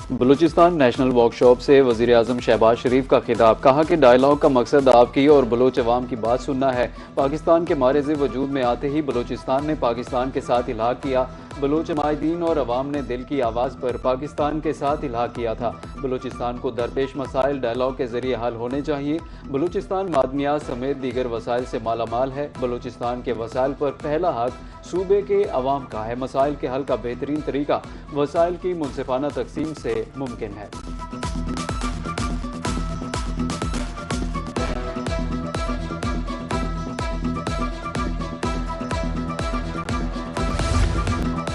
Balochistan national workshop से वज़ीर आज़म शहबाज शरीफ का खिताब। कहा कि डायलॉग का मकसद आपकी और बलोच अवाम की बात सुनना है। पाकिस्तान के मारिज़ वजूद में आते ही बलूचिस्तान ने पाकिस्तान के साथ इल्हाक किया। बलोच माहिदीन और अवाम ने दिल की आवाज़ पर पाकिस्तान के साथ इल्हाक किया था। बलूचिस्तान को दरपेश मसाइल डायलॉग के जरिए हल होने चाहिए। बलूचिस्तान मादनियात समेत दीगर वसाइल से मालामाल है। बलूचिस्तान के वसाइल पर पहला हक सूबे के अवाम का है। मसाइल के हल का बेहतरीन तरीका वसाइल की मुनसिफाना तकसीम से मुमकिन है।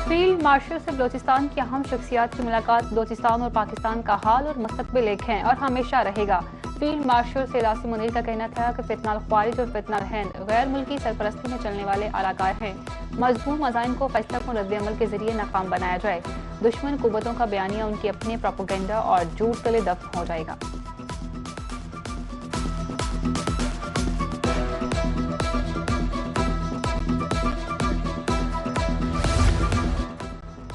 फील्ड मार्शल से बलूचिस्तान की अहम शख्सियात की मुलाकात। बलूचिस्तान और पाकिस्तान का हाल और मुस्तकबिल एक है और हमेशा रहेगा। फील्ड मार्शल सैयद मुनीर का कहना था कि फितना ख्वारिज और फितना हिंद गैर मुल्की सरपरस्ती में चलने वाले अलाकार हैं। मजबूत मज़ाइन को फैसला कुन रद्द-ए-अमल के जरिए नाकाम बनाया जाए। दुश्मन कुव्वतों का बयानिया उनकी अपने प्रोपेगेंडा और झूठ तले दफ्न हो जाएगा।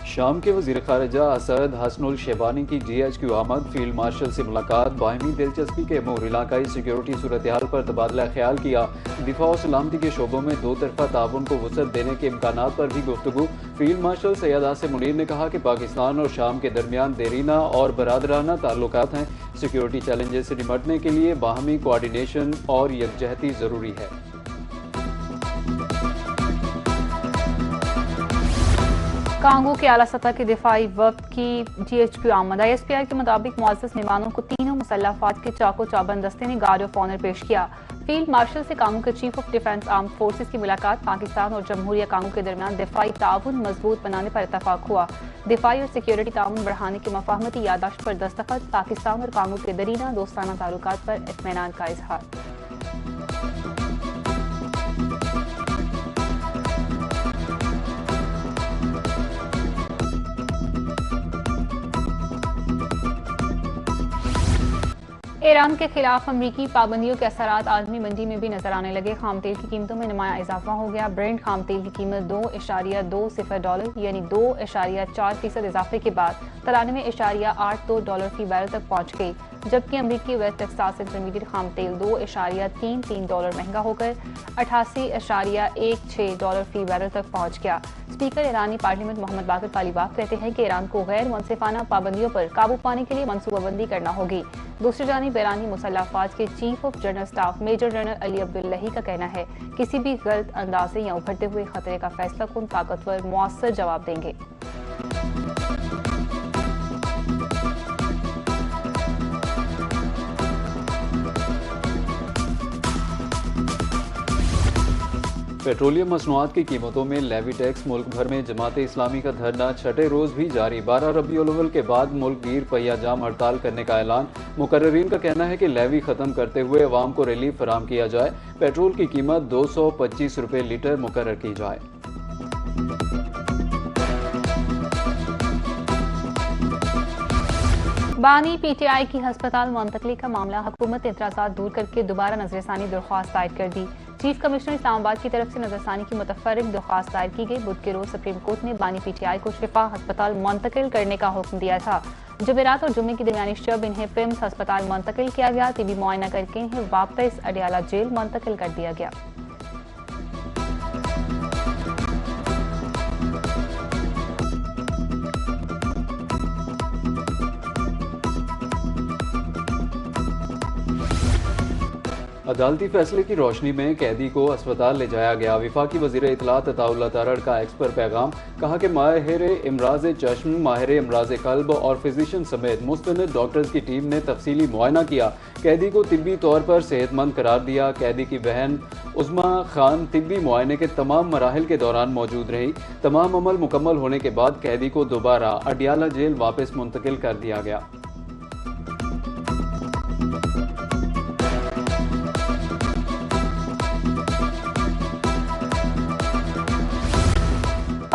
शाम के वज़ीर ख़ारिजा असद हसनुल शेबानी की GHQ आमद। फील्ड मार्शल से मुलाकात। बाहमी दिलचस्पी के अमूर इलाकाई सिक्योरिटी सूरत हाल पर तबादला ख्याल किया। दिफा और सलामती के शोबों में दो तरफा ताउन को वसअत देने के इम्कानात पर भी गुफ्तगू। फील्ड मार्शल सैयद मुनीर ने कहा कि पाकिस्तान और शाम के दरमियान देरीना और बरादराना ताल्लुकात हैं। सिक्योरिटी चैलेंजेस से निपटने के लिए बाहमी कोऑर्डिनेशन और यकजहती ज़रूरी है। कांगो के आला सतह के दिफाई वफ्द की GHQ आमद। ISPR के मुताबिक मुअज़्ज़ज़ मेहमानों को तीनों मुसल्लह अफ़वाज के चाको चाबंद दस्ते ने गार्ड ऑफ ऑनर पेश किया। फील्ड मार्शल से कांगो के chief of defence armed forces की मुलाकात। पाकिस्तान और जमहूरिया कांगो के दरमियान दिफाई ताउन मजबूत बनाने पर इत्तफाक हुआ। दिफाई और सिक्योरिटी ताउन बढ़ाने की मफाहमती यादाश्त पर दस्तखत। पाकिस्तान और कांगो के दरीना दोस्ताना ताल्लुकात पर इत्मीनान का इजहार। ईरान के खिलाफ अमरीकी पाबंदियों के असरात आलमी मंडी में भी नजर आने लगे। खाम तेल की कीमतों में नुमाया इजाफा हो गया। ब्रेंट खाम तेल की कीमत $2.20 यानी 2.4% इजाफे के बाद $93.82 फी बैरल तक पहुंच गई। जबकि अमरीकी वेस्ट टेक्सास इंटरमीडिएट खाम तेल $2.33 महंगा होकर $88.16 फी बैरल तक पहुंच गया। स्पीकर ईरानी पार्लियामेंट मोहम्मद बाकर तालिबाफ कहते हैं कि ईरान को गैर मुनसिफाना पाबंदियों पर काबू पाने के लिए मनसूबाबंदी करना होगी। दूसरी जानिब ईरानी मुसल्लह अफवाज के chief of general staff major general Ali Abdollahi का कहना है किसी भी गलत अंदाजे या उभरते हुए खतरे का फैसला कुन ताकतवर मुअस्सर जवाब देंगे। पेट्रोलियम मसनूआत की कीमतों में लेवी टैक्स। मुल्क भर में जमात इस्लामी का धरना छठे रोज भी जारी। 12 रबीउल अव्वल के बाद मुल्क गिर पहिया जाम हड़ताल करने का ऐलान। मुकर्ररीन का कहना है कि लेवी खत्म करते हुए अवाम को रिलीफ फराम किया जाए। पेट्रोल की कीमत 225 रुपये लीटर मुकर्रर की जाए। बानी PTI की हस्पताल मुंतकली का मामला। हुकूमत ने एतराज़ात दूर करके दोबारा नजरसानी दरख्वास्त दायर कर दी। चीफ कमिश्नर इस्लामाबाद की तरफ से नजरसानी की मुतफर्रिक दरख्वास्त दायर की गई। बुध के रोज सुप्रीम कोर्ट ने बानी PTI को शिफा हस्पताल मुंतकिल करने का हुक्म दिया था। जुमेरात और जुम्मे की दरमियानी शब इन्हें पिम्स हस्पताल मुंतकिल किया गया। तिबी मुआयना करके इन्हें वापस अडियाला जेल मुंतकिल कर दिया गया। अदालती फैसले की रोशनी में कैदी को अस्पताल ले जाया गया। वफाकी वज़ीर इत्तलात अताउल्लाह तारड़ का एक्स पर पैगाम। कहा कि माहिर इमराज चश्म, माहिर इमराज कल्ब और फिजिशियन समेत मुस्तनद डॉक्टर्स की टीम ने तफसीली मुआयना किया। कैदी को तिब्बी तौर पर सेहतमंद करार दिया। कैदी की बहन उज़्मा खान तिब्बी मुआयने के तमाम मराहिल के दौरान मौजूद रही। तमाम अमल मुकम्मल होने के बाद कैदी को दोबारा अडियाला जेल वापस मुंतकिल कर दिया गया।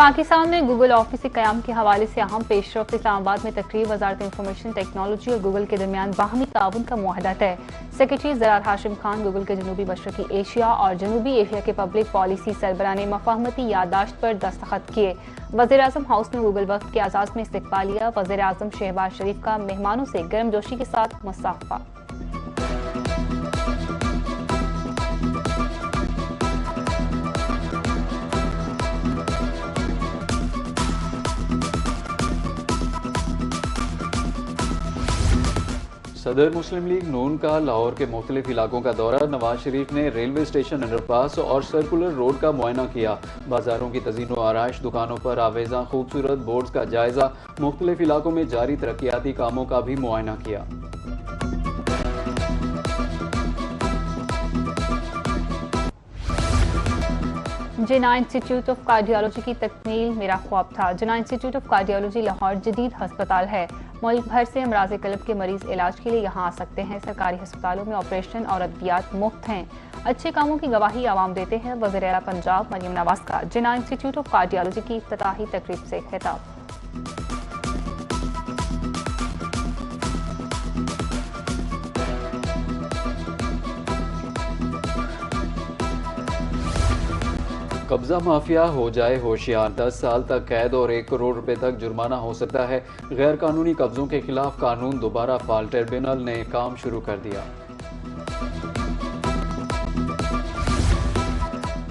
पाकिस्तान में गूगल ऑफिस के क़याम के हवाले से अहम पेशरफ्त। इस्लामाबाद में तकरीब वजारत इंफॉर्मेशन टेक्नोलॉजी और गूगल के दरमियान बाहमी ताउन का मुआहदा तय। सेक्रेटरी ज़रार हाशिम खान गूगल के जनूबी मशरकी एशिया और जनूबी एशिया के पब्लिक पॉलिसी सरबराह ने मफाहमती याददाश्त पर दस्तखत किए। वज़ीर-ए-आज़म हाउस में गूगल वक्त के आज़ाज़ में इस्तकबालिया। वज़ीर-ए-आज़म शहबाज शरीफ का मेहमानों से गर्मजोशी के साथ मुसाफा। सदर मुस्लिम लीग नून का लाहौर के मुख्तलिफ इलाकों का दौरा। नवाज शरीफ ने रेलवे स्टेशन, अंडरपास और सर्कुलर रोड का मुआयना किया। बाजारों की तज़ीन व आराइश, दुकानों पर आवेजा खूबसूरत बोर्ड्स का जायजा। मुख्तलिफ इलाकों में जारी तरक्याती कामों का भी मुआयना किया। जिन्ना इंस्टीट्यूट ऑफ कार्डियोलॉजी की तकमील मेरा ख्वाब था। जिन्ना इंस्टीट्यूट ऑफ कार्डियोलॉजी लाहौर जदीद हस्पताल है। मुल्क भर से अमराज कल्ब के मरीज इलाज के लिए यहाँ आ सकते हैं। सरकारी अस्पतालों में ऑपरेशन और अद्वियात मुफ्त हैं। अच्छे कामों की गवाही आवाम देते हैं। वज़ीर आला पंजाब मरियम नवाज का जिन्ना इंस्टीट्यूट ऑफ कार्डियोलॉजी की इफ्तिताही तकरीब से खिताब। कब्जा माफिया हो जाए होशियार, 10 साल तक कैद और 1 करोड़ रुपए तक जुर्माना हो सकता है। गैर कानूनी कब्जों के खिलाफ कानून दोबारा फाल। ट्रिब्यूनल ने काम शुरू कर दिया।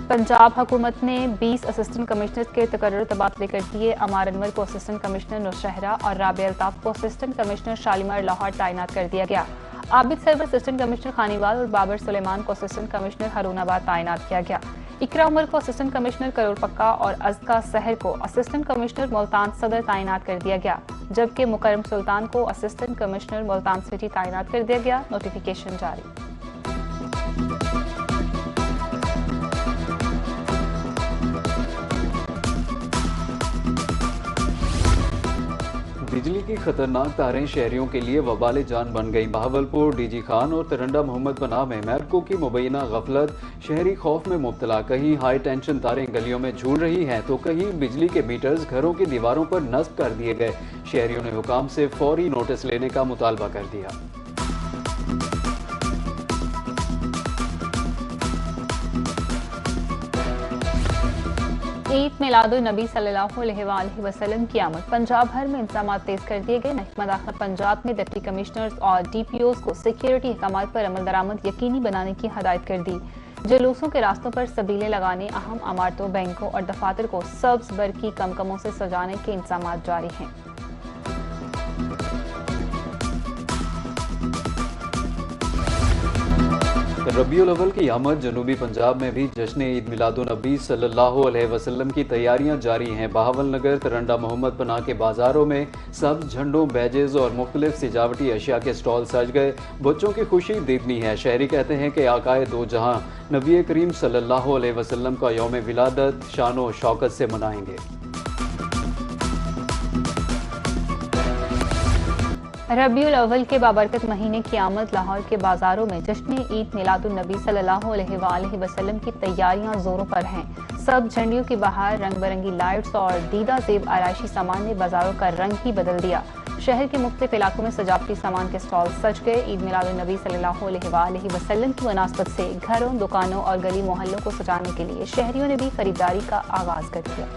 पंजाब हुकूमत ने 20 असिस्टेंट कमिश्नर्स के तकर्रुर तबादले कर दिए। अमार अनवर को असिस्टेंट कमिश्नर नौशहरा और राबिया अल्ताफ को असिस्टेंट कमिश्नर शालीमार लाहौर तैनात कर दिया गया। Abid server assistant commissioner Khanewal और बाबर सुलेमान को असिस्टेंट कमिश्नर हारूनाबाद तैनात किया गया। इकरा उमर को असिस्टेंट कमिश्नर करोड़ पक्का और अज़का सहर को असिस्टेंट कमिश्नर मुल्तान सदर तैनात कर दिया गया, जबकि मुकरम सुल्तान को असिस्टेंट कमिश्नर मुल्तान सिटी तैनात कर दिया गया। नोटिफिकेशन जारी। बिजली की खतरनाक तारें शहरियों के लिए वबाले जान बन गई। बहावलपुर, डीजी खान और तिरंडा मोहम्मद पनाह में मैपको की मुबैना गफलत, शहरी खौफ में मुब्तला। कहीं हाई टेंशन तारें गलियों में झूल रही हैं तो कहीं बिजली के मीटर्स घरों की दीवारों पर नस्ब कर दिए गए। शहरियों ने हुकाम से फौरी नोटिस लेने का मुतालबा कर दिया। ईद मिलादुन्नबी सल्लल्लाहु अलैहि वसल्लम की आमद। पंजाब भर में इंतजाम तेज कर दिए गए। महकमा दाखिला पंजाब ने डिप्टी कमिश्नर्स और DPOs को सिक्योरिटी अहकाम पर अमल दरामद यकीनी बनाने की हदायत कर दी। जुलूसों के रास्तों पर सबीलें लगाने, अहम इमारतों, बैंकों और दफातर को सब्ज बरकी कमकमों से सजाने के इंतजाम जारी हैं। रबीउल अव्वल की आमद। जनूबी पंजाब में भी जश्न ईद मिलादुन्नबी सल्लल्लाहु अलैहि वसल्लम की तैयारियां जारी हैं। बहावल नगर, तिरंडा मोहम्मद पनाह के बाजारों में सब्ज झंडों, बैजेज और मुख्तलिफ सजावटी अशिया के स्टॉल सज गए। बच्चों की खुशी दीदनी है। शहरी कहते हैं कि आकाए दो जहां नबी करीम सल्लल्लाहु अलैहि वसल्लम का यौम विलादत शानो शौकत से मनाएंगे। रबीउल अव्वल के बाबरकत महीने की आमद। लाहौर के बाजारों में जश्न ईद मिलादुन्नबी सल्लल्लाहु अलैहि वसल्लम की तैयारियां जोरों पर हैं। सब झंडियों की बहार, रंग बिरंगी लाइट्स और दीदा जेब आराइशी सामान ने बाजारों का रंग ही बदल दिया। शहर के मुख्तलिफ इलाकों में सजावटी सामान के स्टॉल सज गए। ईद मिलादुन्नबी सल्लल्लाहु अलैहि वसल्लम की मुनासबत से घरों, दुकानों और गली मोहल्लों को सजाने के लिए शहरियों ने भी खरीदारी का आगाज कर दिया।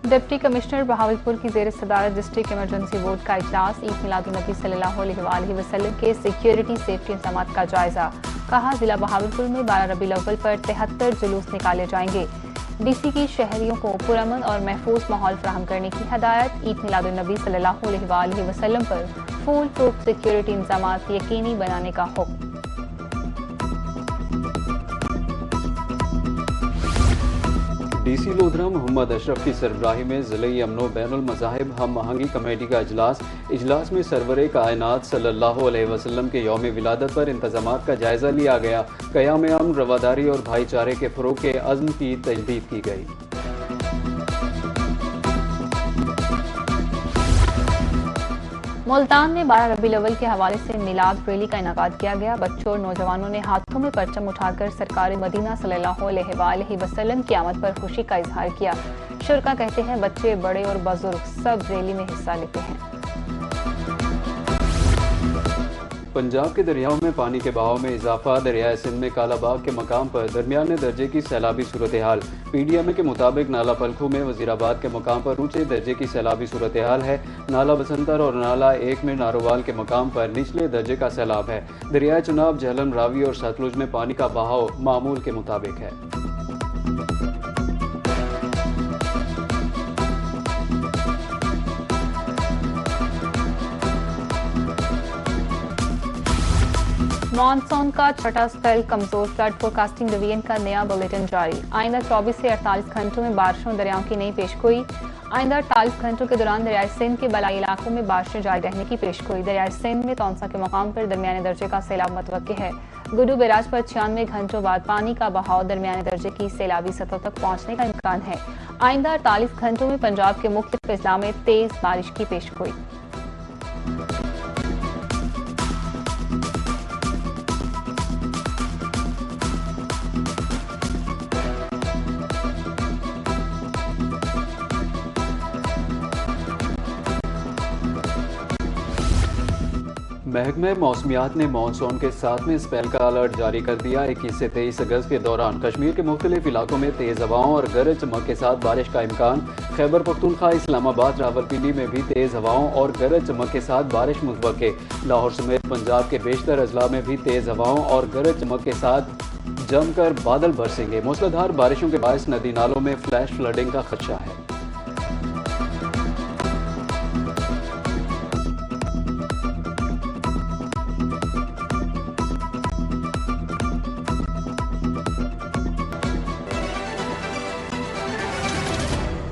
डिप्टी कमिश्नर बहावलपुर की ज़ेर सदारत डिस्ट्रिक्ट इमरजेंसी बोर्ड का इजलास। ईद मिलादुन्नबी सल्लल्लाहु अलैहि वसल्लम के सिक्योरिटी सेफ्टी इंतजाम का जायजा। कहा, जिला बहावलपुर में 12 रबीउल अव्वल पर 73 जुलूस निकाले जाएंगे। DC की शहरियों को पुरअमन और महफूज माहौल फराहम करने की हदायत। ईद मिलादुन्नबी सल्लल्लाहु अलैहि वसल्लम पर फुल प्रूफ सिक्योरिटी इंतजाम यकीनी बनाने का हुक्म। DC लोधरा मोहम्मद अशरफ की सरबराही में ज़िले अमनो बैनुल मज़ाहिब हम आहंगी कमेटी का इजलास में सरवरे कायनात सल्लल्लाहु अलैहि वसल्लम के यौम विलादत पर इंतजामात का जायजा लिया गया। क़याम अमन, रवादारी और भाईचारे के फ़रोग़ के अज़्म की तजदीद की गई। मुल्तान में 12 रबीउल अव्वल के हवाले से मिलाद रैली का इनेकाद किया गया। बच्चों और नौजवानों ने हाथों में परचम उठाकर सरकार मदीना सल्लल्लाहु अलैहि वसल्लम की आमद पर खुशी का इजहार किया। शुरका कहते हैं बच्चे, बड़े और बुजुर्ग सब रैली में हिस्सा लेते हैं। पंजाब के दरियाओं में पानी के बहाव में इजाफा। दरियाए सिंध में कालाबाग के मकाम पर दरमियाने दर्जे की सैलाबी सूरत हाल। PDMA के मुताबिक नाला पलखू में वजीराबाद के मकाम पर ऊंचे दर्जे की सैलाबी सूरत हाल है। नाला बसंतर और नाला 1 में नारोवाल के मकाम पर निचले दर्जे का सैलाब है। दरियाए चुनाब, झेलम, रावी और सतलुज में पानी का बहाव मामूल के मुताबिक है। मॉनसून का छठा स्पेल कमजोर। फ्लड फोरकास्टिंग डिवीजन का नया बुलेटिन जारी। आइंदा 24 से 48 घंटों में बारिशों दरियाओं की नई पेशगोई। आइंदा 48 घंटों के दौरान दरियाए सिंध के बलाई इलाकों में बारिशें जारी रहने की पेशगोई। दरियाए सिंध में तौंसा के मकाम पर दरमियाने दर्जे का सैलाब मुतवक्किल है। गुड्डू बैराज पर 96 घंटों बाद पानी का बहाव दरमियाने दर्जे की सैलाबी सतह तक पहुंचने का इम्कान है। आइंदा 48 घंटों में पंजाब के मुख्तलिफ अजला में तेज बारिश की पेशगोई। महकमे मौसमियात ने मानसून के 7वें स्पेल का अलर्ट जारी कर दिया। 21 से 23 अगस्त के दौरान कश्मीर के मुख्तलिफ इलाकों में तेज हवाओं और गरज चमक के साथ बारिश का इम्कान। खैबर पख्तूनख्वा, इस्लामाबाद, रावलपिंडी में भी तेज हवाओं और गरज चमक के साथ बारिश मुतवक्किल। लाहौर समेत पंजाब के बेशतर अजला में भी तेज हवाओं और गरज चमक के साथ जमकर बादल बरसेंगे। मूसलाधार बारिशों के बायस नदी नालों में फ्लैश फ्लडिंग का खदशा है।